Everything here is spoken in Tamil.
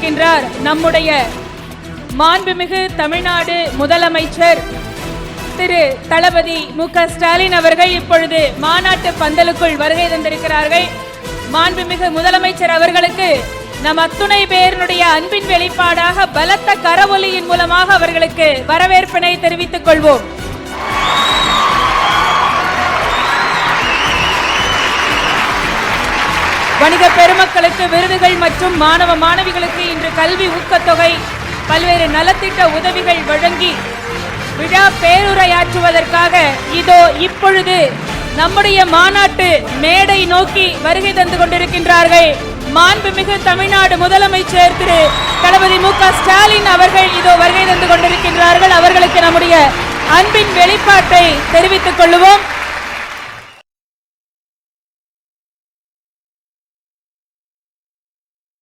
கொண்டிருக்கின்றார் நம்முடைய மாண்புமிகு தமிழ்நாடு முதலமைச்சர் திரு தளபதி மு.க. ஸ்டாலின் அவர்கள் இப்பொழுது மாநாட்டு பந்தலுக்குள் வருகை தந்திருக்கிறார்கள். மாண்புமிகு முதலமைச்சர் அவர்களுக்கு நம் அத்துணை பேருடைய அன்பின் வெளிப்பாடாக பலத்த கரவொலியின் மூலமாக அவர்களுக்கு வரவேற்பினை தெரிவித்துக் கொள்வோம். வணிக பெருமக்களுக்கு விருதுகள் மற்றும் மாணவ மாணவிகளுக்கு இன்று கல்வி ஊக்கத்தொகை, பல்வேறு நலத்திட்ட உதவிகள் வழங்கி விழா பேருரையாற்றுவதற்காக இதோ இப்பொழுது நம்முடைய மாநாட்டு மேடை நோக்கி வருகை தந்து கொண்டிருக்கின்றார்கள். மாண்புமிகு தமிழ்நாடு முதலமைச்சர் திரு தளபதி மு.க. ஸ்டாலின் அவர்கள் இதோ வருகை தந்து கொண்டிருக்கின்றார்கள். அவர்களுக்கு நம்முடைய அன்பின் வெளிப்பாட்டை தெரிவித்துக் கொள்வோம்.